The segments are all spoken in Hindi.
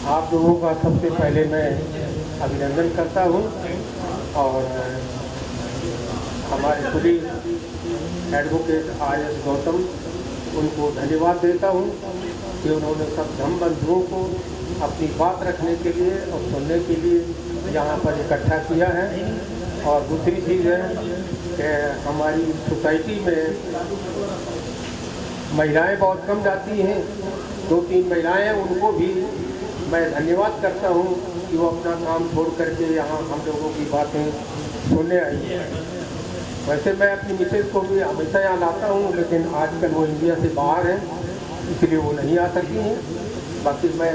आप लोगों का सबसे पहले मैं अभिनंदन करता हूं और हमारे पुलिस एडवोकेट आर.एस. गौतम उनको धन्यवाद देता हूं कि उन्होंने सब धर्म बंधुओं को अपनी बात रखने के लिए और सुनने के लिए यहाँ पर इकट्ठा किया है। और दूसरी चीज़ है कि हमारी सोसाइटी में महिलाएं बहुत कम जाती हैं, 2-3 महिलाएं हैं, उनको भी मैं धन्यवाद करता हूं कि वो अपना काम छोड़ करके यहाँ हम लोगों की बातें सुनने आई हैं। वैसे मैं अपनी मिसेज को भी हमेशा यहाँ लाता हूँ, लेकिन आजकल वो इंडिया से बाहर हैं, इसलिए वो नहीं आ सकती हैं। बाकी मैं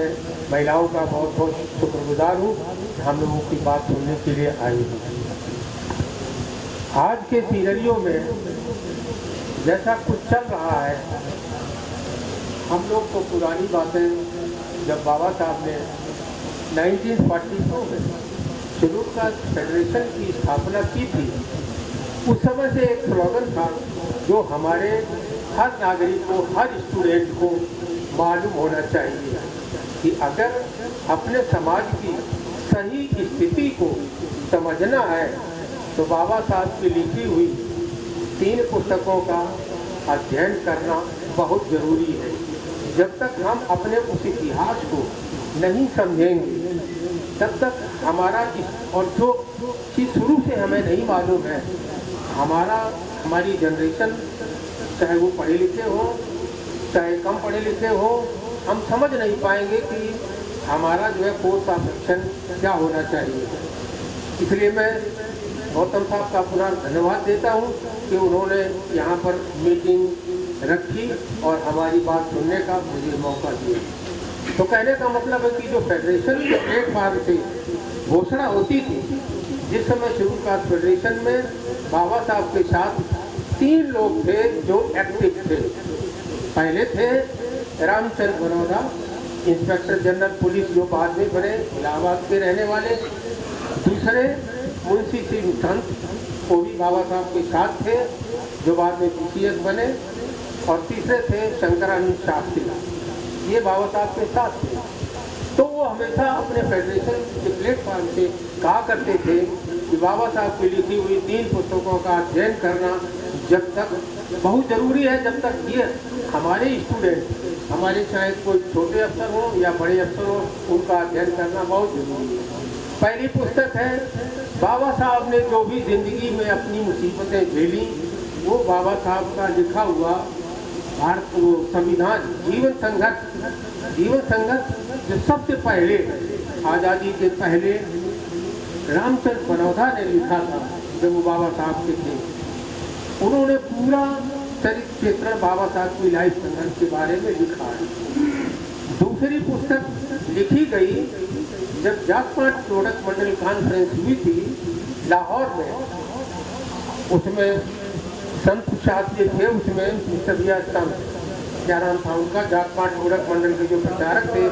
महिलाओं का बहुत बहुत शुक्रगुजार हूँ, हम लोगों की बात सुनने के लिए आई हूँ। आज के सिनेरियो में जैसा कुछ चल रहा है, हम लोग तो पुरानी बातें जब बाबा साहब ने 1942 में शेड्यूल कास्ट फेडरेशन की स्थापना की थी, उस समय से एक स्लोगन था जो हमारे हर नागरिक को, हर स्टूडेंट को मालूम होना चाहिए कि अगर अपने समाज की सही स्थिति को समझना है तो बाबा साहब की लिखी हुई 3 पुस्तकों का अध्ययन करना बहुत ज़रूरी है। जब तक हम अपने उस इतिहास को नहीं समझेंगे तब तक हमारा और जो चीज़ शुरू से हमें नहीं मालूम है, हमारी जनरेशन चाहे वो पढ़े लिखे हो चाहे कम पढ़े लिखे हो, हम समझ नहीं पाएंगे कि हमारा जो है कोर्स ऑफ एक्शन क्या होना चाहिए। इसलिए मैं गौतम साहब का पुनः धन्यवाद देता हूं कि उन्होंने यहाँ पर मीटिंग रखी और हमारी बात सुनने का मुझे मौका दिया। तो कहने का मतलब है कि जो फेडरेशन के प्लेटफॉर्म से घोषणा होती थी, जिस समय शेड्यूल कास्ट फेडरेशन में बाबा साहब के साथ 3 लोग थे जो एक्टिव थे। पहले थे रामचंद्र बनौदा, इंस्पेक्टर जनरल पुलिस, जो बाद में बने, इलाहाबाद के रहने वाले। दूसरे मुंशी सिंह संत, वो भी बाबा साहब के साथ थे, जो बाद में PCS बने। और तीसरे थे शंकरानंद शास्त्री, ये बाबा साहब के साथ थे। तो वो हमेशा अपने फेडरेशन के प्लेटफॉर्म से कहा करते थे कि बाबा साहब की लिखी हुई 3 पुस्तकों का अध्ययन करना जब तक बहुत ज़रूरी है, जब तक ये हमारे स्टूडेंट, हमारे चाहे कोई छोटे अफसर हो या बड़े अफसर हो, उनका अध्ययन करना बहुत ज़रूरी है। पहली पुस्तक है बाबा साहब ने जो भी ज़िंदगी में अपनी मुसीबतें झेली, वो बाबा साहब का लिखा हुआ भारत वो संविधान जीवन संघर्ष जो सबसे पहले आज़ादी के पहले रामचंद्र बनौदा ने लिखा था, जब वो बाबा साहब के थे। उन्होंने पूरा चरित्र चित्रण बाबा साहब की लाइफ संघर्ष के बारे में लिखा है। दूसरी पुस्तक लिखी गई जब जाट पाट प्रोडक्ट मंडल कॉन्फ्रेंस हुई थी लाहौर में, उसमें संत शास्त्री थे, उसमें मिस्टर क्या नाम था उनका, जाट पाट प्रोडक्ट मंडल के जो प्रचारक थे,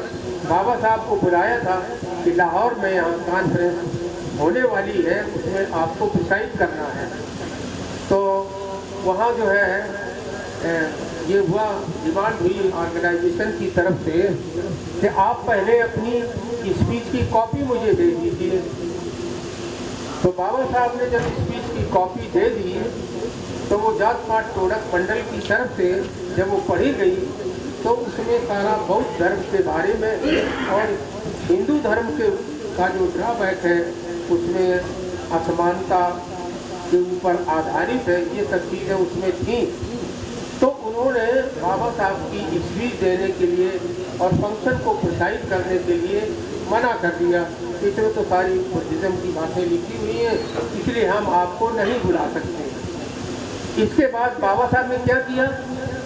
बाबा साहब को बुलाया था कि लाहौर में यहाँ कॉन्फ्रेंस होने वाली है, उसमें आपको प्रिसाइड करना है। तो वहाँ जो है ये हुआ, डिमांड हुई ऑर्गेनाइजेशन की तरफ से कि आप पहले अपनी स्पीच की कॉपी मुझे दे दीजिए। तो बाबा साहब ने जब स्पीच की कॉपी दे दी तो वो जाट पाट प्रोडक्ट मंडल की तरफ से जब वो पढ़ी गई तो उसमें सारा बौद्ध धर्म के बारे में और हिंदू धर्म का जो ड्रॉबैक है उसमें असमानता के ऊपर आधारित है, ये सब चीज़ें उसमें थी। तो उन्होंने बाबा साहब की स्पीच देने के लिए और फंक्शन को प्रोत्साहित करने के लिए मना कर दिया। इसमें तो सारी बुद्धिज्म की बातें लिखी हुई हैं, इसलिए हम आपको नहीं बुला सकते। इसके बाद बाबा साहब ने क्या किया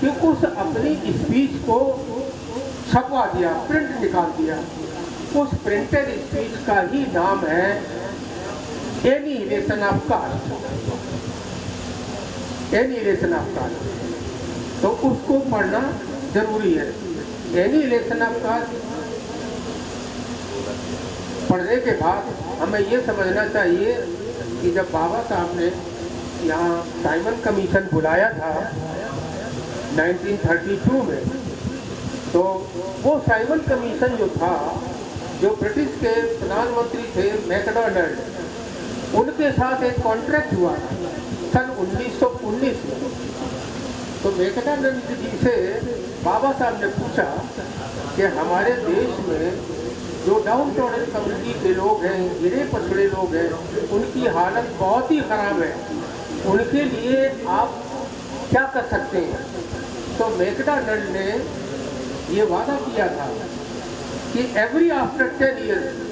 कि उस अपनी स्पीच को छपवा दिया, प्रिंट निकाल दिया। उस प्रिंटेड स्पीच का ही नाम है annihilation of caste, annihilation of caste. तो उसको पढ़ना जरूरी है। एनिहिलेशन ऑफ कास्ट पढ़ने के बाद हमें ये समझना चाहिए कि जब बाबा साहब ने यहाँ साइमन कमीशन बुलाया था 1932 में, तो वो साइमन कमीशन जो था जो ब्रिटिश के प्रधानमंत्री थे मैकडॉनल्ड, उनके साथ एक कॉन्ट्रैक्ट हुआ सन 1919 में। तो मैकडॉनल्ड जी से बाबा साहब ने पूछा कि हमारे देश में जो डाउन टाउन कम्युनिटी के लोग हैं, गिरे पछड़े लोग हैं, उनकी हालत बहुत ही खराब है, उनके लिए आप क्या कर सकते हैं। तो मैकडॉनल्ड ने ये वादा किया था कि every after 10 years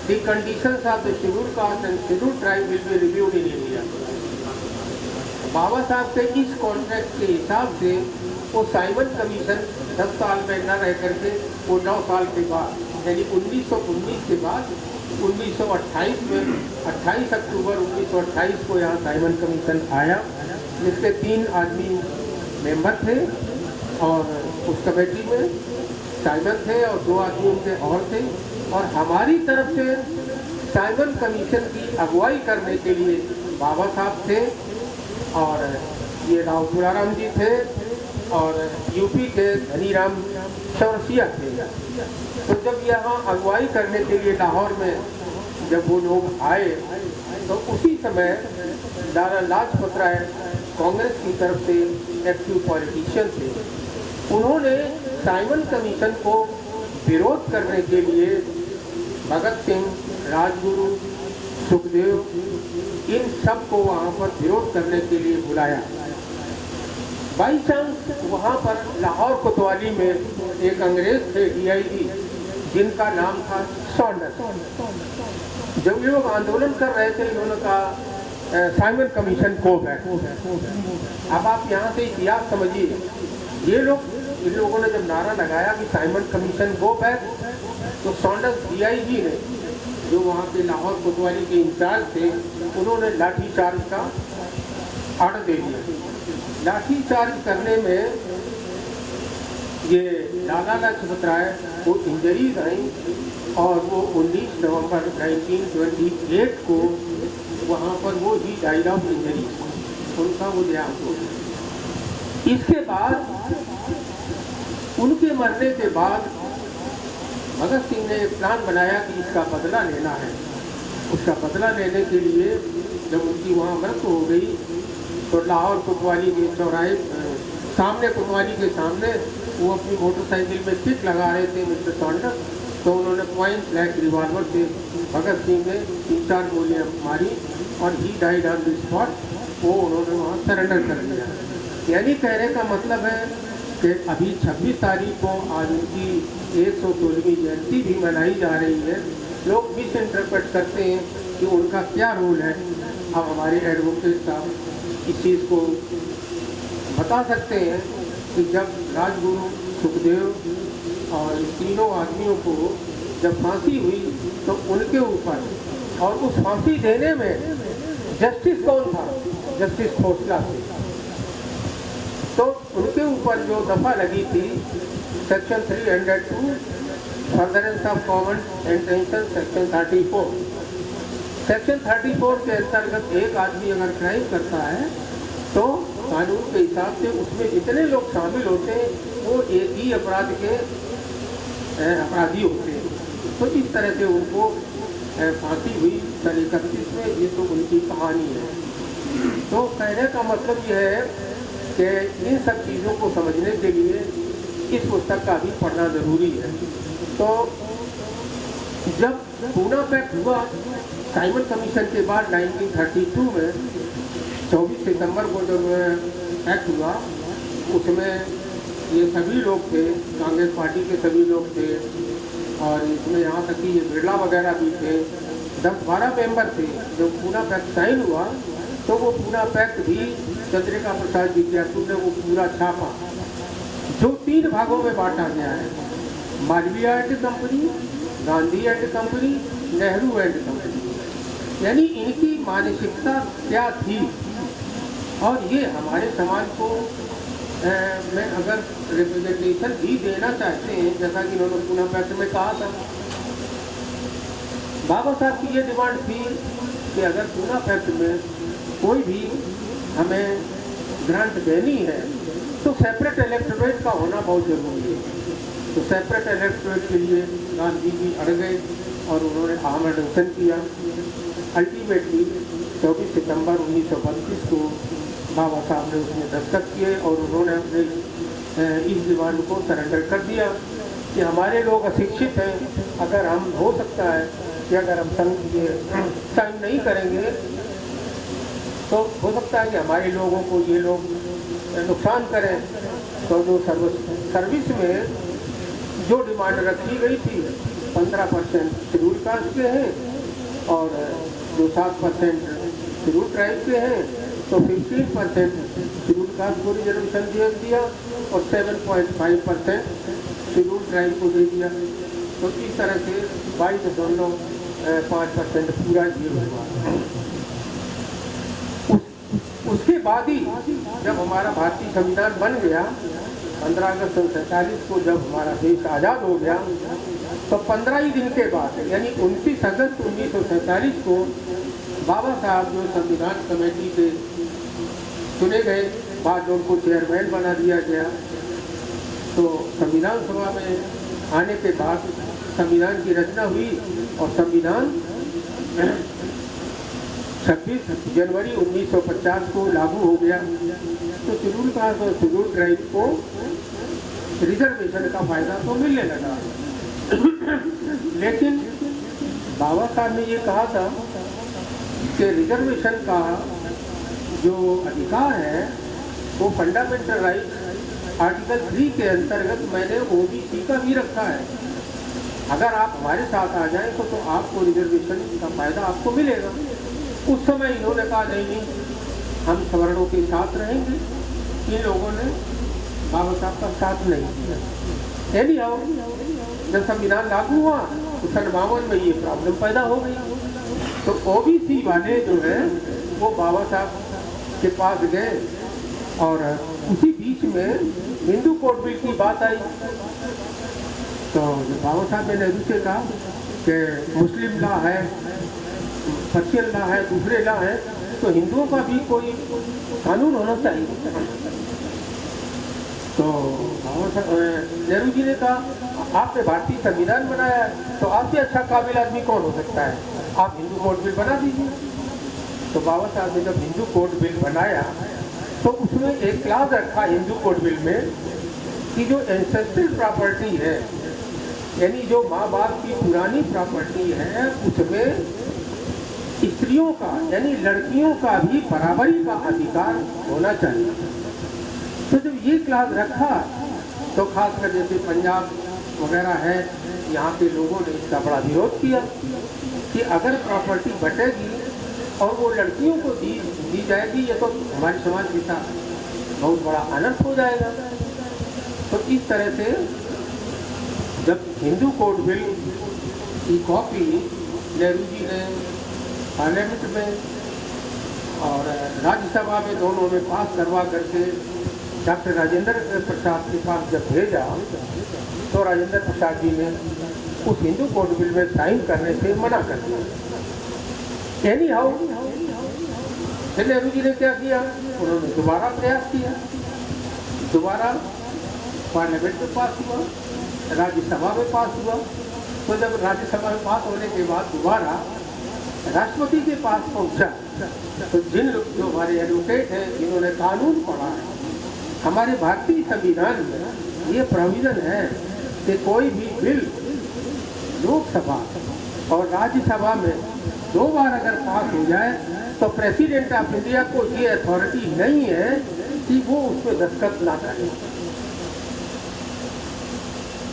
the conditions of the scheduled caste and scheduled tribe will be reviewed in India। बाबा साहब के इस कॉन्ट्रैक्ट के हिसाब से वो साइमन कमीशन 10 साल में न रह करके वो 9 साल के बाद यानी 1919 के बाद 1928 में 28 अक्टूबर 1928 को यहाँ साइमन कमीशन आया, जिसके 3 आदमी मेंबर थे और उस कमेटी में साइमन थे और 2 आदमी उनके और थे। और हमारी तरफ से साइमन कमीशन की अगुवाई करने के लिए बाबा साहब थे और ये राव तुलाराम जी थे और यूपी के धनीराम चौरसिया थे। तो जब यहाँ अगुवाई करने के लिए लाहौर में जब वो लोग आए तो उसी समय लाला लाजपत राय कांग्रेस की तरफ से एक्टिव पॉलिटिशियन थे। उन्होंने साइमन कमीशन को विरोध करने के लिए भगत सिंह, राजगुरु, सुखदेव, इन सब को वहाँ पर विरोध करने के लिए बुलाया। बाई चांस वहाँ पर लाहौर कोतवाली में एक अंग्रेज थे DIG, जिनका नाम था सॉन्डर्स। जब ये लोग आंदोलन कर रहे थे, इन्होंने कहा साइमन कमीशन को बैक। अब आप यहाँ से इतिहास समझिए, ये लोग इन लोगों ने जब नारा लगाया कि साइमन कमीशन गो बैक, तो सॉन्डर्स DIG ने, जो वहाँ के लाहौर कोतवाली के इंचार्ज थे, उन्होंने लाठीचार्ज का ऑर्डर दे दिया। लाठीचार्ज करने में ये लाला लाजपत राय को इंजरीज आई और वो 19 नवंबर 1928 को वहाँ पर वो ही डाइड ऑफ इंजरी, उनका वो देहांत हो गया। इसके बाद उनके मरने के बाद भगत सिंह ने एक प्लान बनाया कि इसका बदला लेना है। उसका बदला लेने के लिए जब उनकी वहाँ मृत्यु हो गई तो लाहौर कोतवाली के चौराहे सामने, कोतवाली के सामने वो अपनी मोटरसाइकिल में किक लगा रहे थे मिस्टर सॉन्डर्स, तो उन्होंने पॉइंट ब्लैंक रिवॉल्वर से भगत सिंह ने 3-4 गोलियाँ मारी और he died on the spot. वो उन्होंने वहाँ सरेंडर कर दिया। यानी कहने का मतलब है कि अभी 26 तारीख को आज उनकी 116वीं जयंती भी मनाई जा रही है। लोग मिस इंटरप्रेट करते हैं कि उनका क्या रोल है। अब हमारे एडवोकेट साहब इस चीज़ को बता सकते हैं कि जब राजगुरु, सुखदेव और तीनों आदमियों को जब फांसी हुई तो उनके ऊपर, और उस फांसी देने में जस्टिस कौन था? जस्टिस खोसला थे। तो उनके ऊपर जो दफ़ा लगी थी section 302 furtherance of common intention, section 34। Section 34 के अंतर्गत एक आदमी अगर क्राइम करता है तो कानून के हिसाब से उसमें जितने लोग शामिल होते हैं वो एक ही अपराध के अपराधी होते हैं। तो इस तरह से उनको फांसी हुई सन 31 में। ये तो उनकी कहानी है। तो कहने का मतलब यह है कि इन सब चीज़ों को समझने के लिए इस पुस्तक का भी पढ़ना ज़रूरी है। तो जब पूना पैक्ट हुआ साइमन कमीशन के बाद 1932 में 24 सितंबर को जब एक्ट हुआ, उसमें ये सभी लोग थे, कांग्रेस पार्टी के सभी लोग थे और इसमें यहाँ तक कि ये बिरला वगैरह भी थे। 10-12 मेंबर थे। जब पूना पैक्ट साइन हुआ तो वो पूना पैक्ट भी चंद्रिका प्रसाद जिज्ञासु ने वो पूरा छापा, जो 3 भागों में बांटा गया है। Malviya and company, Gandhi and company, Nehru and company. यानी इनकी मानसिकता क्या थी और ये हमारे समाज को में अगर रिप्रेजेंटेशन भी देना चाहते हैं, जैसा कि इन्होंने पूना पैक्ट में कहा था। बाबा साहब की ये डिमांड थी कि अगर पूना पैक्ट में कोई भी हमें ग्रांट देनी है तो सेपरेट इलेक्टोरेट का होना बहुत जरूरी है। तो सेपरेट इलेक्टोरेट के लिए गांधी जी अड़ गए और उन्होंने आम अनशन किया। अल्टीमेटली 24 सितंबर 1932 को बाबा साहब ने उसमें दस्तखत किए और उन्होंने अपने इस डिमांड को सरेंडर कर दिया कि हमारे लोग अशिक्षित हैं, अगर हम हो सकता है कि अगर हम साइन नहीं करेंगे तो हो सकता है कि हमारे लोगों को ये लोग नुकसान करें। तो जो सर्विस में जो डिमांड रखी गई थी 15% शेड्यूल कास्ट के हैं और जो 7% शेड्यूल ट्राइब के हैं, तो 15% शेड्यूल कास्ट को रिजर्वेशन दे दिया और 7.5% शेड्यूल ट्राइब को दे दिया। तो इस तरह से 22.5% पूरा ये हुआ। उसके बाद ही जब हमारा भारतीय संविधान बन गया 15 अगस्त 1947 को, जब हमारा देश आज़ाद हो गया, तो 15 ही दिन के बाद यानी 29 अगस्त 1947 को बाबा साहब जो संविधान कमेटी के चुने गए, बाद में उनको चेयरमैन बना दिया गया। तो संविधान सभा में आने के बाद संविधान की रचना हुई और संविधान 26 जनवरी 1950 को लागू हो गया। तो शेड्यूल कास्ट और शेड्यूल ट्राइब को रिजर्वेशन का फायदा तो मिलने लगा। लेकिन बाबा साहब ने ये कहा था कि रिजर्वेशन का जो अधिकार है वो फंडामेंटल राइट आर्टिकल 3 के अंतर्गत मैंने ओबीसी का भी रखा है। अगर आप हमारे साथ आ जाएं तो आपको रिजर्वेशन का फायदा आपको मिलेगा। उस समय इन्होंने कहा नहीं, हम सवर्णों के साथ रहेंगे। इन लोगों ने बाबा साहब का साथ नहीं दिया। एनी हाउ जब संविधान लागू हुआ तो 1952 में ये प्रॉब्लम पैदा हो गई। तो ओबीसी वाले जो है वो बाबा साहब के पास गए और उसी बीच में हिंदू कोड बिल की बात आई। तो बाबा साहब ने नेहरू से कहा कि मुस्लिम लॉ है, पर्शियन लॉ है, दूसरे लॉ है, तो हिंदुओं का भी कोई कानून होना चाहिए। तो नेहरू जी ने कहा आपने भारतीय संविधान बनाया है तो आपसे अच्छा काबिल आदमी कौन हो सकता है, आप हिंदू कोड बिल बना दीजिए। तो बाबा साहब ने जब हिंदू कोड बिल बनाया तो उसमें एक क्लास रखा हिंदू कोड बिल में कि जो एंसेस्ट्रल प्रॉपर्टी है, यानी जो माँ बाप की पुरानी प्रॉपर्टी है, उसमें स्त्रियों का यानी लड़कियों का भी बराबरी का अधिकार होना चाहिए। तो जब ये क्लास रखा तो खासकर जैसे पंजाब वगैरह है, यहाँ के लोगों ने इसका बड़ा विरोध किया कि अगर प्रॉपर्टी बटेगी और वो लड़कियों को दी जाएगी, ये तो हमारे समाज के साथ बहुत बड़ा अनर्थ हो जाएगा। तो इस तरह से जब हिंदू कोड बिल की कॉपी नेहरू जी ने पार्लियामेंट में और राज्यसभा में दोनों में पास करवा करके डॉक्टर राजेंद्र प्रसाद के पास जब भेजा तो राजेंद्र प्रसाद जी ने उस हिंदू कोड बिल में साइन करने से मना कर दिया। एनी हाउ नेहरू जी ने क्या किया, उन्होंने दोबारा प्रयास किया, दोबारा पार्लियामेंट में पास हुआ, राज्यसभा में पास हुआ। तो जब राज्यसभा में पास होने के बाद दोबारा राष्ट्रपति के पास पहुंचा तो जो हमारे एडवोकेट हैं जिन्होंने कानून पढ़ा है, हमारे भारतीय संविधान में ये प्रोविजन है कि कोई भी बिल लोकसभा और राज्यसभा में 2 बार अगर पास हो जाए तो प्रेसिडेंट ऑफ इंडिया को ये अथॉरिटी नहीं है कि वो उस पर दस्तखत ना करे।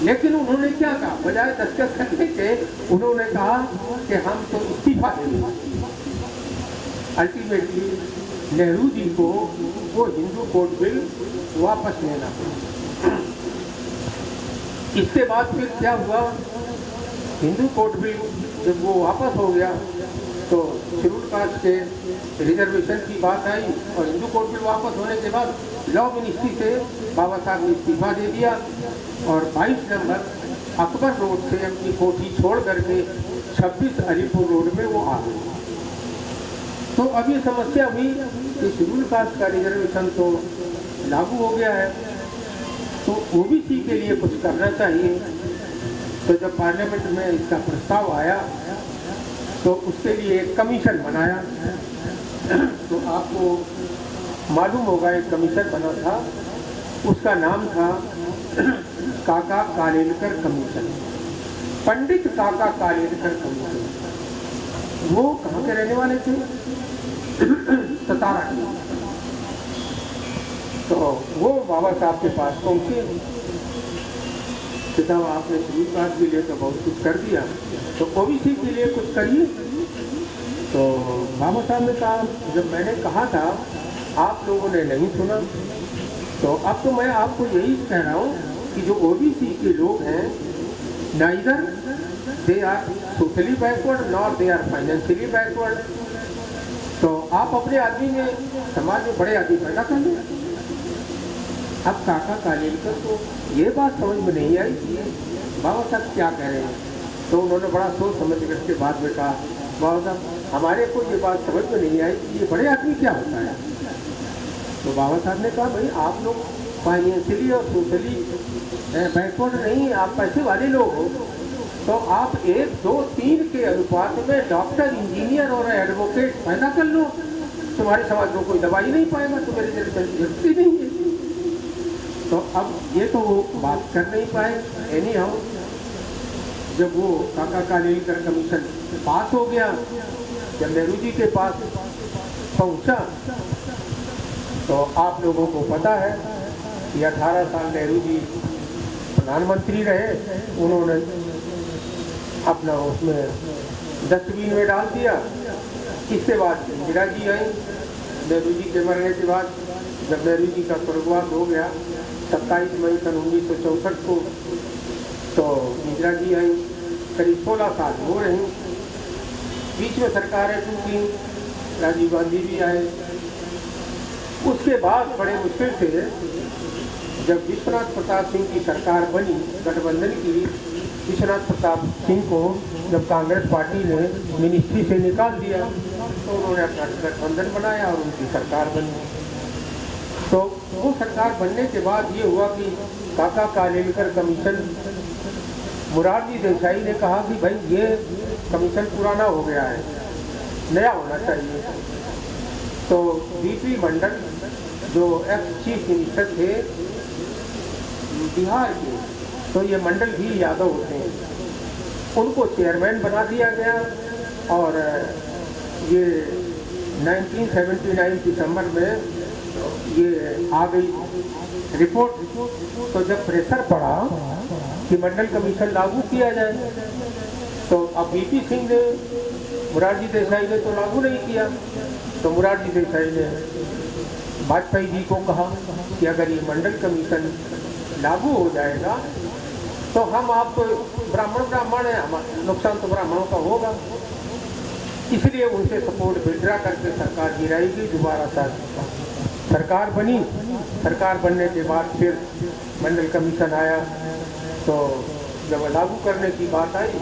लेकिन उन्होंने क्या कहा, बजाय दस्तखत करने के उन्होंने कहा कि हम तो इस्तीफा देंगे। अल्टीमेटली नेहरू जी को वो हिंदू कोड बिल वापस लेना पड़ा। इसके बाद फिर क्या हुआ, हिंदू कोड बिल जब वो वापस हो गया तो शेड्यूल कास्ट के रिजर्वेशन की बात आई और हिंदू कोड बिल वापस होने के बाद लॉ मिनिस्ट्री से बाबा साहब ने इस्तीफा दे दिया और 22 नंबर अकबर रोड से अपनी कोठी छोड़ करके 26 अलीपुर रोड में वो आ गए। तो अब ये समस्या हुई कि शेड्यूल कास्ट का रिजर्वेशन तो लागू हो गया है तो ओबीसी के लिए कुछ करना चाहिए। तो जब पार्लियामेंट में इसका प्रस्ताव आया तो उसके लिए एक कमीशन बनाया। तो आपको मालूम होगा एक कमीशन बना था, उसका नाम था काका कालेलकर कमीशन, पंडित काका कालेलकर कमीशन। वो कहाँ के रहने वाले थे? सतारा के। तो वो बाबा साहब के पास पहुंचे कि साहब आपने शरीर कास्ट के लिए तो बहुत कुछ कर दिया, तो ओबीसी के लिए कुछ करिए। तो बाबा साहब ने कहा, जब मैंने कहा था आप लोगों ने नहीं सुना, तो अब तो मैं आपको यही कह रहा हूँ कि जो ओबीसी के लोग हैं, neither they are socially backward nor they are financially backward. तो आप अपने आदमी में समाज में बड़े आदमी पैदा कर लें। अब काका कालेलकर को ये बात समझ में नहीं आई बाबा साहब क्या कह रहे हैं। तो उन्होंने बड़ा सोच समझ कर के बाद में कहा, बाबा साहब हमारे को ये बात समझ में नहीं आई कि ये बड़े आदमी क्या होता है। तो बाबा साहब ने कहा, भाई आप लोग फाइनेंशियली और सोशली बैकवर्ड नहीं, आप पैसे वाले लोग हो, तो आप 1, 2, 3 के अनुपात में डॉक्टर, इंजीनियर और एडवोकेट पैदा कर लो। तुम्हारे समाज में कोई दवाई नहीं पाएगा, तुम्हारी जरूरत ही नहीं है। तो अब ये तो वो बात कर नहीं पाए। एनी हाउ जब वो काका कालेलकर कमीशन पास हो गया, जब नेहरू जी के पास पहुंचा, तो आप लोगों को पता है कि 18 साल नेहरू जी प्रधानमंत्री रहे। उन्होंने अपना उसमें डस्टबिन में डाल दिया। इसके बाद इंदिरा जी आई। नेहरू जी के मरने के बाद जब नेहरू जी का स्वर्गवास हो गया 27 मई सन 1964 को, तो इंदिरा जी आई। करीब 16 साल हो रहे। बीच में सरकारें टूटी, राजीव गांधी भी आए। उसके बाद बड़े मुश्किल से जब विश्वनाथ प्रताप सिंह की सरकार बनी गठबंधन की, विश्वनाथ प्रताप सिंह को जब कांग्रेस पार्टी ने मिनिस्ट्री से निकाल दिया, तो उन्होंने अपना गठबंधन बनाया और उनकी सरकार बनी। तो वो सरकार बनने के बाद ये हुआ कि काका कालेलकर कमीशन, मोरारजी देसाई ने कहा कि भाई ये कमीशन पुराना हो गया है, नया होना चाहिए। तो बीपी मंडल जो एक्स चीफ मिनिस्टर थे बिहार के, तो ये मंडल भी यादव होते हैं, उनको चेयरमैन बना दिया गया। और ये 1979 दिसंबर में ये आ गई रिपोर्ट। तो जब प्रेशर पड़ा कि मंडल कमीशन लागू किया जाए, तो अब बीपी सिंह ने, मोरारजी देसाई ने तो लागू नहीं किया। तो मोरारजी देसाई ने वाजपेयी जी को कहा कि अगर ये मंडल कमीशन लागू हो जाएगा तो हम आपको, ब्राह्मण है, हमारा नुकसान तो ब्राह्मणों का होगा। इसलिए उनसे सपोर्ट विड्रा करके सरकार गिराई गई। दोबारा सरकार बनी। सरकार बनने के बाद फिर मंडल कमीशन आया। तो जब लागू करने की बात आई,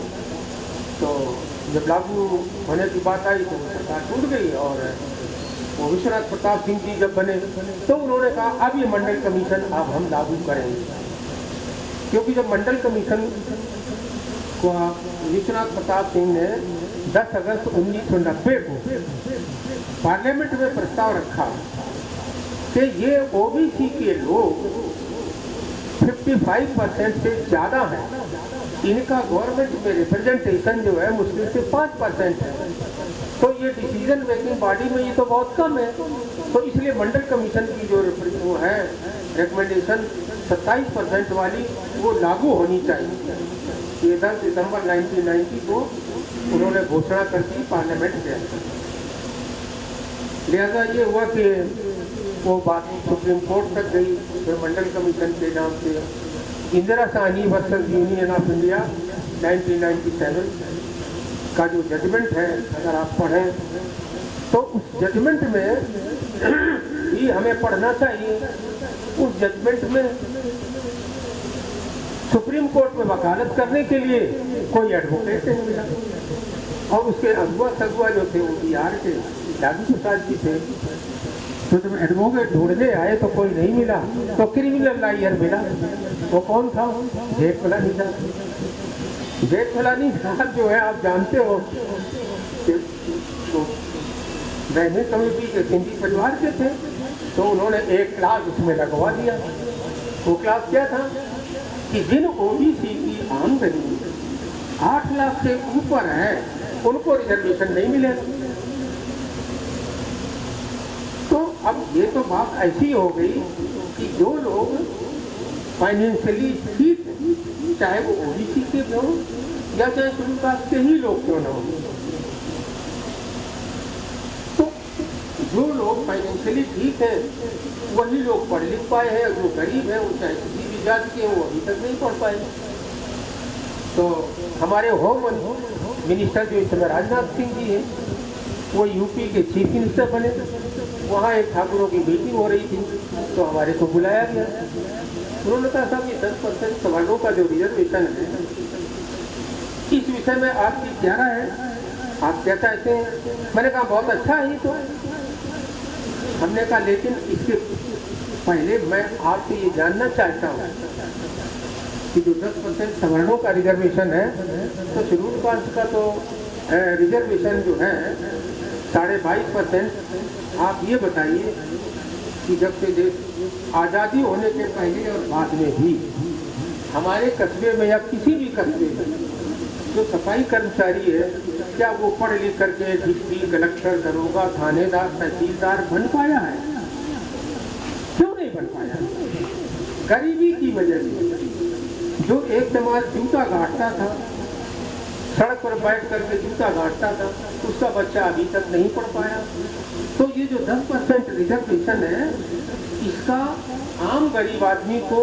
तो जब लागू होने की बात आई तो सरकार टूट गई। और वो विश्वनाथ प्रताप सिंह जी जब बने तो उन्होंने कहा अब ये मंडल कमीशन अब हम लागू करेंगे। क्योंकि जब मंडल कमीशन को विश्वनाथ प्रताप सिंह ने 10 अगस्त 1990 को पार्लियामेंट में प्रस्ताव रखा कि ये ओबीसी के लोग 55% से ज़्यादा हैं, इनका गवर्नमेंट में रिप्रेजेंटेशन जो है मुश्किल से 5% है, तो ये डिसीजन मेकिंग बॉडी में ये तो बहुत कम है। तो इसलिए मंडल कमीशन की जो है रिकमेंडेशन 27% वाली वो लागू होनी चाहिए। ये 10 दिसंबर 1990 को उन्होंने घोषणा कर दी पार्लियामेंट के अंदर। लिहाजा ये हुआ कि वो बात सुप्रीम कोर्ट तक गई। फिर मंडल कमीशन के नाम से Indira Sahni versus union of India 1997 का जो जजमेंट है, अगर आप पढ़ें तो उस जजमेंट में भी हमें पढ़ना चाहिए। उस जजमेंट में सुप्रीम कोर्ट में वकालत करने के लिए कोई एडवोकेट नहीं मिला। और उसके अगुआ सगुआ जो थे वो बिहार के लालू प्रसाद जी थे। तो जब एडवोकेट ढूंढने आए तो कोई नहीं मिला, तो क्रिमिनल लॉयर मिला। वो कौन था? जेठमलानी साहब। जेठमलानी साहब जो है आप जानते हो कि तो ब्राह्मण कम्युनिटी के सिंधी परिवार के थे, तो उन्होंने एक क्लास उसमें लगवा दिया। वो क्लास क्या था कि जिन ओबीसी की आमदनी 8 लाख से ऊपर है उनको रिजर्वेशन नहीं मिलेगा। तो अब ये तो बात ऐसी हो गई कि जो लोग फाइनेंशियली ठीक, चाहे वो ओबीसी के हो या चाहे शेड्यूल कास्ट के ही लोग क्यों ना हो, तो जो लोग फाइनेंशियली ठीक है वही लोग पढ़ लिख पाए हैं। जो गरीब है वो चाहे किसी भी जाति के वो अभी तक नहीं पढ़ पाए। तो हमारे होम मिनिस्टर जो इस समय राजनाथ सिंह जी है, वो यूपी के चीफ मिनिस्टर बने। वहाँ एक ठाकुरों की मीटिंग हो रही थी, तो हमारे को बुलाया गया। उन्होंने कहा साहब ये 10% सवालों का जो रिजर्वेशन है, इस विषय में आपकी क्या राय है, आप क्या चाहते हैं? मैंने कहा बहुत अच्छा है। तो हमने कहा लेकिन इसके पहले मैं आपसे ये जानना चाहता हूँ कि जो 10% सवर्णों का रिजर्वेशन है, तो शेड्यूल कास्ट का तो रिजर्वेशन जो है 22.5%। आप ये बताइए कि जब से देश आज़ादी होने के पहले और बाद में भी हमारे कस्बे में या किसी भी कस्बे में जो सफाई कर्मचारी है, क्या वो पढ़ लिख करके डिप्टी कलेक्टर, दरोगा, थानेदार, तहसीलदार बन पाया है? क्यों नहीं बन पाया? गरीबी की वजह से। जो एक जमात जूता गांठता था, सड़क पर बैठ करके जूता गांठता था, उसका बच्चा अभी तक नहीं पढ़ पाया। तो ये जो 10% रिजर्वेशन है, इसका आम गरीब आदमी को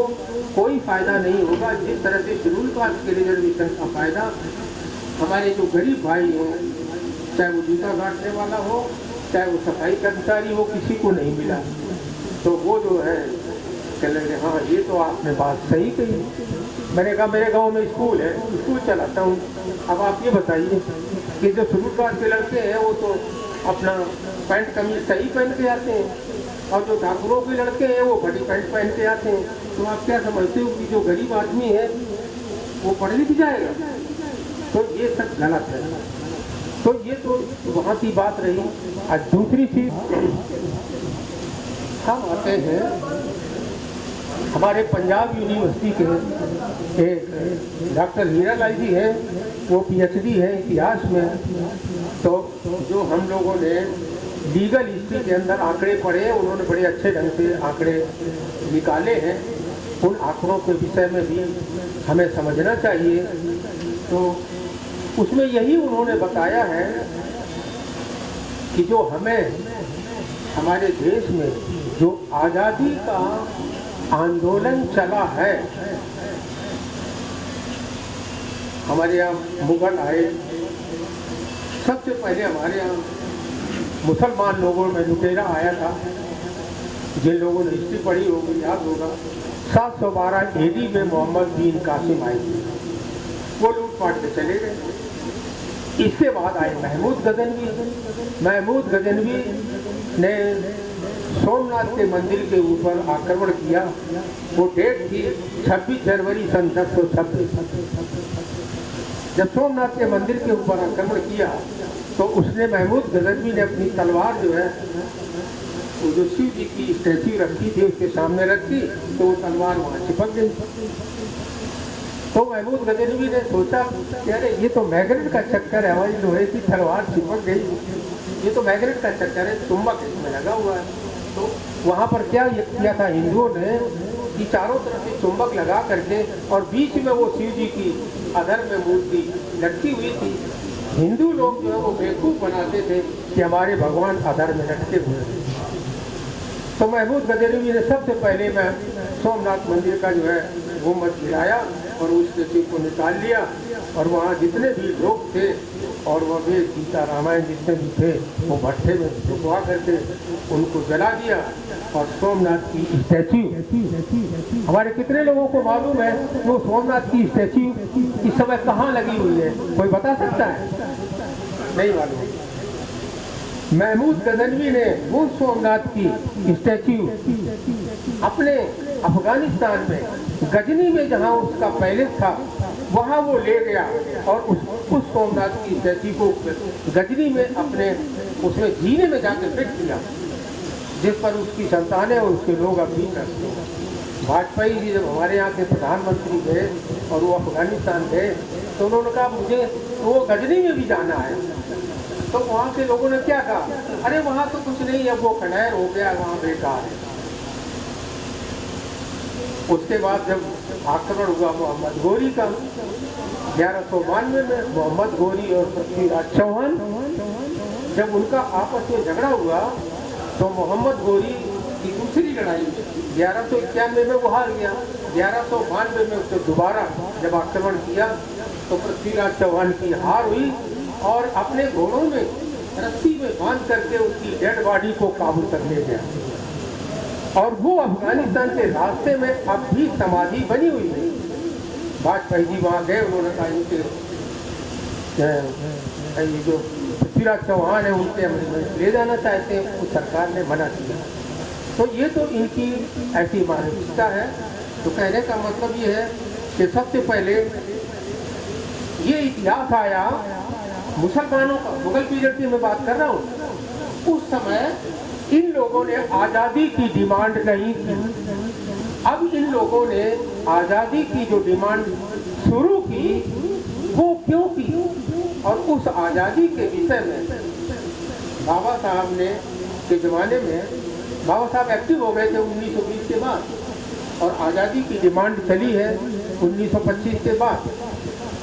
कोई फायदा नहीं होगा। जिस तरह से शेड्यूल कास्ट के रिजर्वेशन का फायदा हमारे जो गरीब भाई हो, चाहे वो जूता गांठने वाला हो, चाहे वो सफाई कर्मचारी हो, किसी को नहीं मिला। तो वो जो है कह लगे हाँ ये तो आपने बात सही कही। मैंने कहा मेरे गांव में स्कूल है, स्कूल चलाता हूँ। अब आप ये बताइए कि जो शेड्यूल कास्ट के लड़के हैं वो तो अपना पैंट कमीज सही पहन के आते हैं, और जो ठाकुरों के लड़के हैं वो फटी पैंट पहन के आते हैं। तो आप क्या समझते हो कि जो गरीब आदमी है वो पढ़ लिख जाएगा? तो ये सब गलत है। तो ये तो वहाँ की बात रही। और दूसरी चीज, हम आते हैं हमारे पंजाब यूनिवर्सिटी के एक डॉक्टर हीरालाल जी हैं, वो पीएचडी है इतिहास में। तो जो हम लोगों ने लीगल हिस्ट्री के अंदर आंकड़े पढ़े, उन्होंने बड़े अच्छे ढंग से आंकड़े निकाले हैं। उन आंकड़ों के विषय में भी हमें समझना चाहिए। तो उसमें यही उन्होंने बताया है कि जो हमें हमारे देश में जो आज़ादी का आंदोलन चला है, हमारे यहाँ मुगल आए, सबसे पहले हमारे यहाँ मुसलमान लोगों में लुटेरा आया था। जिन लोगों ने हिस्ट्री पढ़ी होगी याद होगा, 712 AD में मोहम्मद बिन कासिम आए थे, वो लूटपाट के चले गए। इसके बाद आए महमूद गजनवी। महमूद गजनवी ने सोमनाथ के मंदिर के ऊपर आक्रमण किया। वो डेट थी 26 जनवरी सन 1026। जब सोमनाथ के मंदिर के ऊपर आक्रमण किया तो उसने महमूद गजनवी ने अपनी तलवार जो है वो जो शिव जी की स्टैच्यू रखी थी उसके सामने रखी, तो वो तलवार वहाँ चिपक गई। तो महमूद गजनवी ने सोचा कि अरे ये तो मैग्नेट का चक्कर है, हमारी लोहे की तलवार चिपक गई, ये तो मैग्नेट का चक्कर है, चुंबक इसमें लगा हुआ है। तो वहाँ पर क्या किया था हिंदुओं ने कि चारों तरफ से चुंबक लगा करके और बीच में वो शिव जी की अधर में मूर्ति लटकी हुई थी। हिंदू लोग जो है वो बेवकूफ़ बनाते थे कि हमारे भगवान अधर में लटके हुए हैं। तो महमूद गजनवी ने सबसे पहले मैं सोमनाथ मंदिर का जो है गुम्बद गिराया और उस स्टैच्यू को निकाल लिया, और वहाँ जितने भी लोग थे और वह भी गीता रामायण जितने भी थे वो भट्ठे में झुकवा करके उनको जला दिया। और सोमनाथ की स्टैच्यू, हमारे कितने लोगों को मालूम है वो सोमनाथ की स्टैच्यू इस समय कहाँ लगी हुई है? कोई बता सकता है? नहीं मालूम। महमूद गजनवी ने वो सोमनाथ की स्टैच्यू अपने अफगानिस्तान में गजनी में जहाँ उसका पैलेस था वहाँ वो ले गया और उस सोमनाथ की स्टैचू को गजनी में अपने उसमें जीने में जाके फिट किया, जिस पर उसकी संतानें और उसके लोग अब भी करते हैं। वाजपेयी जी जब हमारे यहाँ के प्रधानमंत्री गए और वो अफगानिस्तान गए तो उन्होंने कहा मुझे तो वो गजनी में भी जाना है। तो वहाँ के लोगों ने क्या कहा, अरे वहाँ तो कुछ नहीं है, वो खंडेर हो गया, वहाँ बेकार है। उसके बाद जब आक्रमण हुआ मोहम्मद गोरी का 1192 में, मोहम्मद गोरी और पृथ्वीराज चौहान, जब उनका आपस में झगड़ा हुआ तो मोहम्मद गोरी की दूसरी लड़ाई 1191 में वो हार गया। 1192 में उसने दोबारा जब आक्रमण किया तो पृथ्वीराज चौहान की हार हुई और अपने घोड़ों में रस्सी में बांध करके उसकी डेड बॉडी को काबू कर ले गया। और वो अफगानिस्तान के रास्ते में अब भी समाधि बनी हुई है। वाजपेयी जी वहाँ गए, उन्होंने कहा इनके ये जो पृथ्वीराज चौहान है उनके हम ले जाना चाहते हैं, उस सरकार ने मना किया। तो ये तो इनकी ऐसी मानसिकता है। तो कहने का मतलब ये है कि सबसे पहले ये इतिहास आया मुसलमानों का, मुगल पीरियड की मैं बात कर रहा हूँ। उस समय इन लोगों ने आज़ादी की डिमांड नहीं की। अब इन लोगों ने आज़ादी की जो डिमांड शुरू की वो क्यों की, और उस आज़ादी के विषय में बाबा साहब ने के ज़माने में बाबा साहब एक्टिव हो गए थे 1920 के बाद, और आज़ादी की डिमांड चली है 1925 के बाद।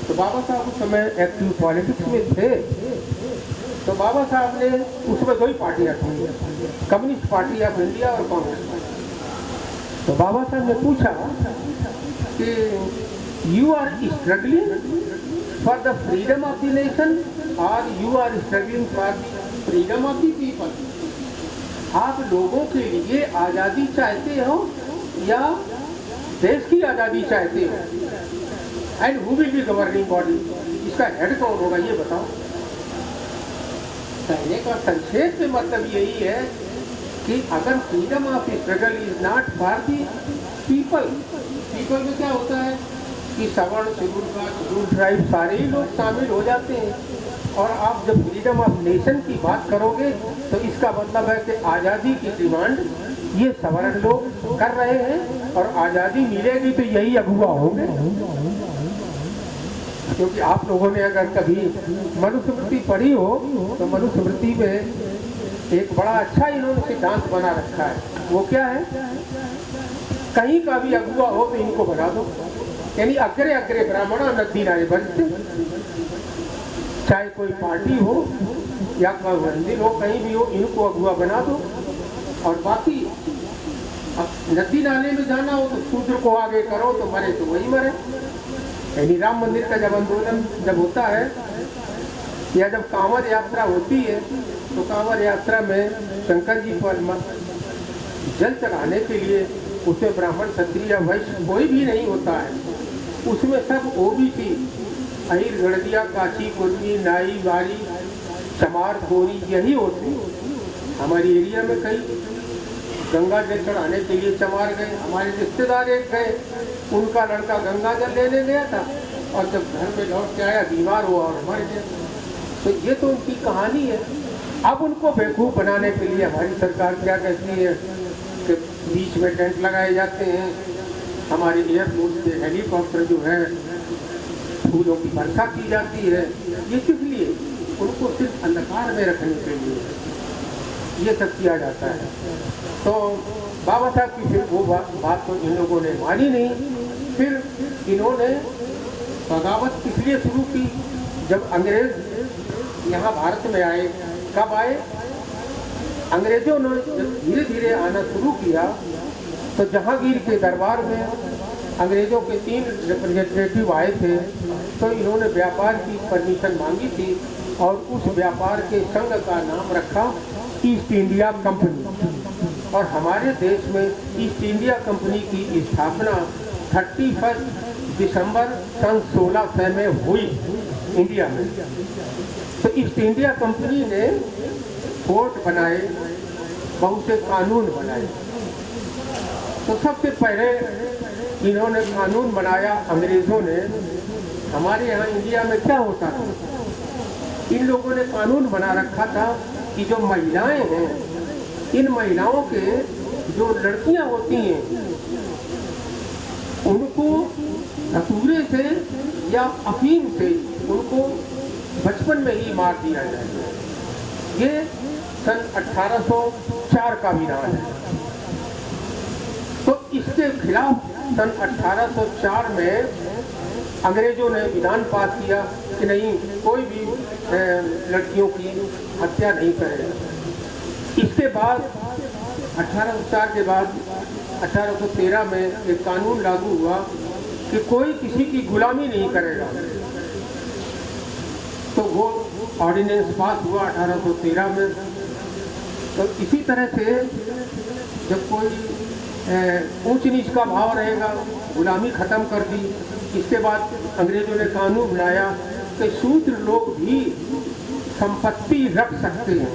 तो बाबा साहब उस समय एक्टिव पॉलिटिक्स में थे। तो बाबा साहब ने उसमें दो ही पार्टियाँ थी, कम्युनिस्ट पार्टी ऑफ इंडिया और कांग्रेस पार्टी। तो बाबा साहब ने पूछा कि you are struggling for the freedom of the nation और you are struggling for the freedom of the people. आप लोगों के लिए आज़ादी चाहते हो या देश की आज़ादी चाहते हो? And who will be governing body, इसका हेड कौन होगा ये बताओ। कहने का संक्षेप में मतलब यही है कि अगर freedom of struggle is not for the people, people में क्या होता है कि सवर्ण, शेड्यूल कास्ट, शेड्यूल ट्राइब सारे ही लोग शामिल हो जाते हैं। और आप जब फ्रीडम ऑफ नेशन की बात करोगे तो इसका मतलब है कि आज़ादी की डिमांड ये सवर्ण लोग कर रहे हैं और आज़ादी मिलेगी तो यही अगुवा होंगे। क्योंकि आप लोगों ने अगर कभी मनुस्मृति पढ़ी हो तो मनुस्मृति में एक बड़ा अच्छा इन्होंने सिद्धांत बना रखा है। वो क्या है, कहीं का भी अगुवा हो तो इनको बना दो, यानी अग्रे अग्रे ब्राह्मणा नदी नारे बनते, चाहे कोई पार्टी हो या कोई मंदिर हो, कहीं भी हो, इनको अगुवा बना दो। और बाकी अब नदी नाले में जाना हो तो शूद्र को आगे करो, तो मरे तो वही मरे। यानी राम मंदिर का जब आंदोलन जब होता है या जब कांवड़ यात्रा होती है तो कांवड़ यात्रा में शंकर जी पर जल चढ़ाने के लिए उसमें ब्राह्मण, क्षत्रिय या वैश्य कोई भी नहीं होता है। उसमें सब ओबीसी, अहिर, गड़दिया, काशी, कुर्मी, नाई, वारी, चमार, कोरी यही होते हैं। हमारी एरिया में कई गंगा जल चढ़ाने के लिए चमार गए। हमारे रिश्तेदार एक गए, उनका लड़का गंगा जल लेने गया था और जब घर में लौट के आया बीमार हुआ और मर गया। तो ये तो उनकी कहानी है। अब उनको बेवकूफ़ बनाने के लिए हमारी सरकार क्या कहती है कि बीच में टेंट लगाए जाते हैं, हमारे एयरपोर्ट से हेलीकॉप्टर जो है फूलों की वर्षा की जाती है। ये किस लिए? उनको सिर्फ अंधकार में रखने के लिए ये सब किया जाता है। तो बाबा साहब की फिर वो बात तो इन लोगों ने मानी नहीं। फिर इन्होंने बगावत किस लिए शुरू की? जब अंग्रेज यहाँ भारत में आए, कब आए? अंग्रेजों ने जब धीरे धीरे आना शुरू किया तो जहांगीर के दरबार में अंग्रेजों के 3 रिप्रेजेंटेटिव आए थे। तो इन्होंने व्यापार की परमिशन मांगी थी और उस व्यापार के संघ का नाम रखा ईस्ट इंडिया कंपनी। और हमारे देश में ईस्ट इंडिया कंपनी की स्थापना 31 दिसंबर सन 1600 में हुई इंडिया में। तो ईस्ट इंडिया कंपनी ने फोर्ट बनाए, बहुत से कानून बनाए। तो सबसे पहले इन्होंने कानून बनाया अंग्रेज़ों ने हमारे यहाँ इंडिया में क्या होता था, इन लोगों ने कानून बना रखा था कि जो महिलाएं हैं, इन महिलाओं के जो लड़कियां होती हैं उनको धतूरे से या अफीम से उनको बचपन में ही मार दिया जाए। ये सन 1804 का विधान है। तो इसके खिलाफ सन 1804 में अंग्रेजों ने विधान पास किया कि नहीं, कोई भी लड़कियों की हत्या नहीं करेगा। इसके बाद 1804 के बाद 1813 में एक कानून लागू हुआ कि कोई किसी की गुलामी नहीं करेगा। तो वो ऑर्डिनेंस पास हुआ 1813 में। तो इसी तरह से जब कोई ऊंच नीच का भाव रहेगा, गुलामी खत्म कर दी। इसके बाद अंग्रेजों ने कानून बनाया कि शूद्र लोग भी संपत्ति रख सकते हैं।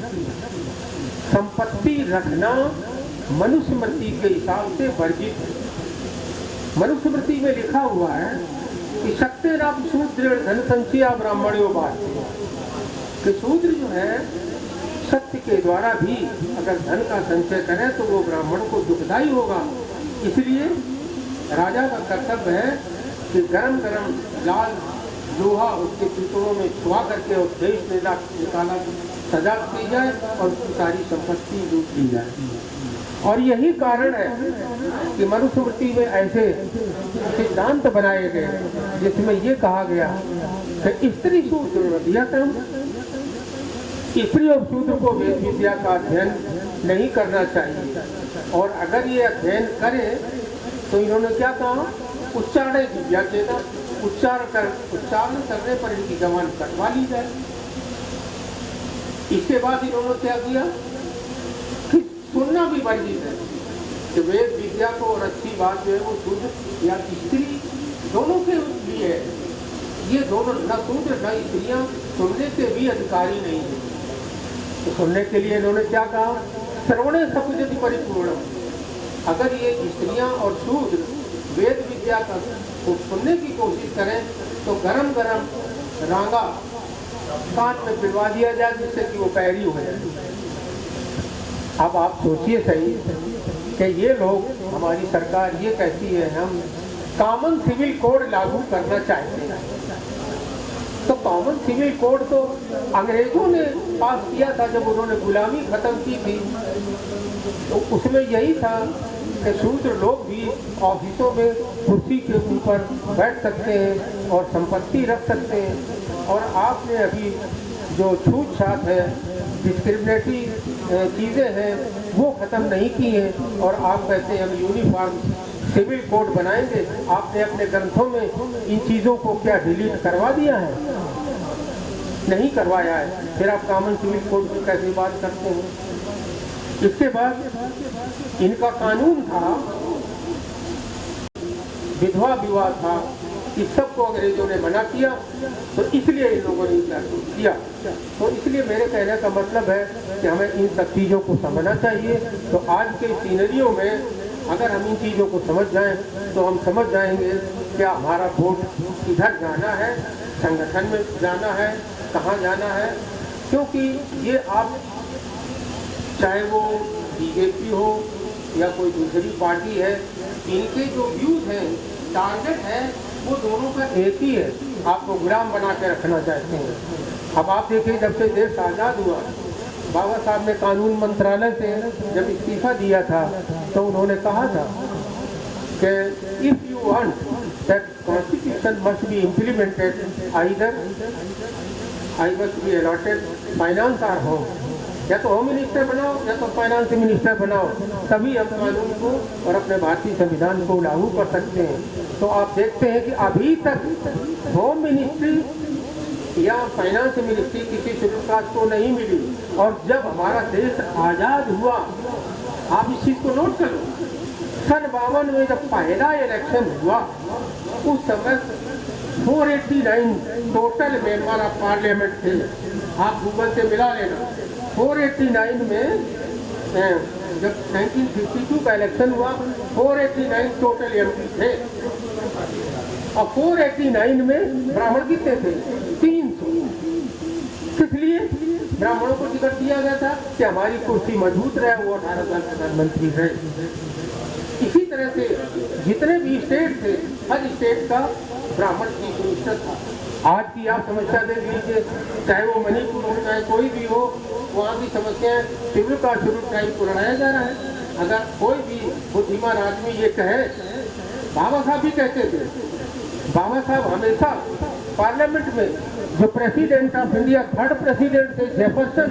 संपत्ति रखना मनुस्मृति के हिसाब से वर्जित है। मनुस्मृति में लिखा हुआ है कि शक्तेराप शूद्र धन संचया ब्राह्मणों बात, कि शूद्र जो है सत्य के द्वारा भी अगर धन का संचय करे तो वो ब्राह्मण को दुखदायी होगा। इसलिए राजा का कर्तव्य है कि गरम गरम लाल लोहा उसके पितरों में छुआ करके और देश निकाला सजा की जाए और उसकी सारी संपत्ति लूट ली जाए। और यही कारण है कि मनुस्मृति में ऐसे सिद्धांत बनाए गए जिसमें ये कहा गया कि स्त्री शूद्र दिया कर्म, स्त्री और शूद्र को वेद विद्या का अध्ययन नहीं करना चाहिए। और अगर ये अध्ययन करें तो इन्होंने क्या कहा, उच्चारण विद्या चेता, उच्चारण करने पर इनकी जबान कटवा ली जाए। इसके बाद इन्होंने क्या किया कि सुनना भी वर्जित है कि वेद विद्या को और अच्छी बात जो है वो शूद्र या स्त्री दोनों के लिए है। ये दोनों न शूद्र न स्त्रियां सुनने के भी अधिकारी नहीं है। तो सुनने के लिए इन्होंने क्या कहा, श्रवणे सकुजति परिपूर्णम। अगर ये स्त्रियां और शूद्र वेद विद्या का को सुनने की कोशिश करें तो गरम गरम रांगा कान में पिलवा दिया जाए जिससे कि वो पैरी हो जाए। अब आप सोचिए सही कि ये लोग, हमारी सरकार ये कहती है हम कॉमन सिविल कोड लागू करना चाहते हैं। तो कॉमन सिविल कोड तो अंग्रेजों ने पास किया था जब उन्होंने गुलामी खत्म की थी। तो उसमें यही था कि शूद्र लोग भी ऑफिसों में कुर्सी के ऊपर बैठ सकते हैं और संपत्ति रख सकते हैं। और आपने अभी जो छूट छाट है, डिस्क्रिमिनेटरी चीज़ें हैं, वो ख़त्म नहीं की हैं। और आप कहते हैं हम यूनिफॉर्म सिविल कोड बनाएंगे। आपने अपने ग्रंथों में इन चीज़ों को क्या डिलीट करवा दिया है? नहीं करवाया है। फिर आप कॉमन सिविल कोड की कैसे बात करते हैं? इसके बाद इनका कानून था, विधवा विवाह था, इस सब को अंग्रेजों ने मना किया। तो इसलिए इन लोगों ने किया। तो इसलिए मेरे कहने का मतलब है कि हमें इन सब चीज़ों को समझना चाहिए। तो आज के सीनरियों में अगर हम इन चीज़ों को समझ जाएं तो हम समझ जाएंगे क्या हमारा वोट किधर जाना है, संगठन में जाना है, कहाँ जाना है। क्योंकि ये आप चाहे वो बीजेपी हो या कोई दूसरी पार्टी है, इनके जो व्यूज हैं, टारगेट है, वो दोनों का एक ही है, आपको गुलाम बना के रखना चाहते हैं। अब आप देखिए, जब से देश आज़ाद हुआ, बाबा साहब ने कानून मंत्रालय से जब इस्तीफा दिया था तो उन्होंने कहा था कि if you want that constitution must be implemented, either I must be allotted finance or home, या तो होम मिनिस्टर बनाओ या तो फाइनेंस मिनिस्टर बनाओ, तभी हम कानून को और अपने भारतीय संविधान को लागू कर सकते हैं। तो आप देखते हैं कि अभी तक होम मिनिस्ट्री या फाइनेंस मिनिस्ट्री किसी शेड्यूल कास्ट को नहीं मिली। और जब हमारा देश आज़ाद हुआ, आप इस चीज़ को नोट कर लो, सन 52 में जब पहला इलेक्शन हुआ, उस समय 489 टोटल मेंबर ऑफ पार्लियामेंट थे। आप गूगल से मिला लेना। 489 में जब 1952 का इलेक्शन हुआ, 489 टोटल एमपी थे। और 489 में ब्राह्मण कितने थे? 300। किस लिए ब्राह्मणों को टिकट दिया गया था? कि हमारी कुर्सी मजबूत रहे, वो 18 साल प्रधानमंत्री रहे। इसी तरह से जितने भी स्टेट थे, हर स्टेट का ब्राह्मण चीफ मिनिस्टर था। आज की आप समस्या देख लीजिए, चाहे वो मणिपुर हो, चाहे कोई भी हो, वहाँ की समस्याएं शेड्यूल कास्ट शेड्यूल ट्राइब को लड़ाया जा रहा है। अगर कोई भी बुद्धिमान आदमी ये कहे, बाबा साहब भी कहते थे, बाबा साहब हमेशा पार्लियामेंट में जो president of India, third president थे जेफरसन,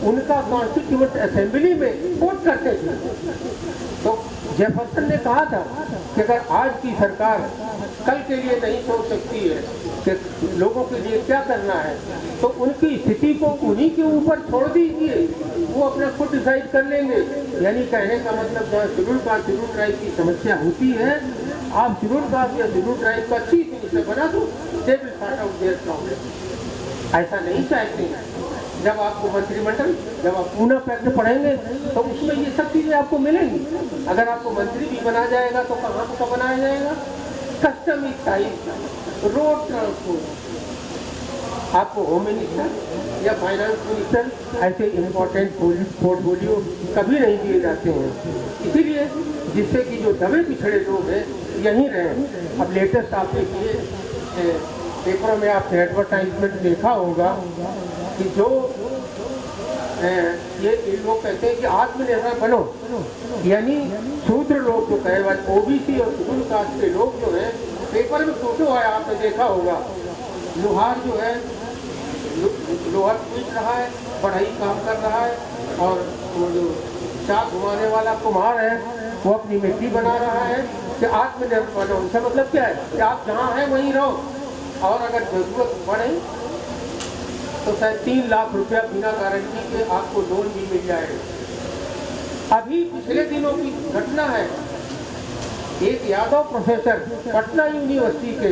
उनका कॉन्स्टिट्यूएंट असेंबली में कोट करते थे। तो जेफरसन ने कहा था कि अगर आज की सरकार कल के लिए नहीं सोच सकती है कि लोगों के लिए क्या करना है, तो उनकी स्थिति को उन्हीं के ऊपर छोड़ दीजिए, वो अपना खुद डिसाइड कर लेंगे। यानी कहने का मतलब जहाँ शेड्यूल कास्ट शेड्यूल ट्राइब की समस्या होती है, आप शेड्यूल कास्ट या शेड्यूल ट्राइब का चीफ मिनिस्टर बना दो, they will sort out their problem. ऐसा नहीं चाहते हैं। जब आपको मंत्रिमंडल, जब आप पूना पैक्ट पढ़ेंगे तो उसमें ये सब चीजें आपको मिलेंगी। अगर आपको मंत्री भी बना जाएगा तो कहाँ का बनाया जाएगा? कस्टम टाइप, रोड ट्रांसपोर्ट, आपको होम मिनिस्टर या फाइनेंस मिनिस्टर ऐसे इम्पोर्टेंट पोर्टफोलियो कभी नहीं दिए जाते हैं। इसीलिए जिससे कि जो दबे पिछड़े लोग हैं यहीं रहें। अब लेटेस्ट आप देखिए, पेपरों में आपने एडवर्टाइजमेंट देखा होगा कि जो ये लोग कहते हैं कि आत्मनिर्भर बनो, यानी शूद्र लोग जो कहे वाले ओबीसी और शेड्यूल कास्ट के लोग जो है, पेपर में फोटो है आपने देखा होगा, लोहार जो है लोहा पीट रहा है, बढ़ई काम कर रहा है, और वो जो चाक घुमाने वाला कुम्हार है वो अपनी मिट्टी बना रहा है कि आत्मनिर्भर बनो। इसका मतलब क्या है कि आप जहाँ हैं वहीं रहो, और अगर जरूरत पड़े तो शायद 3 लाख रुपया बिना गारंटी के आपको लोन भी मिल जाएगा। अभी पिछले दिनों की घटना है, एक यादव प्रोफेसर पटना यूनिवर्सिटी के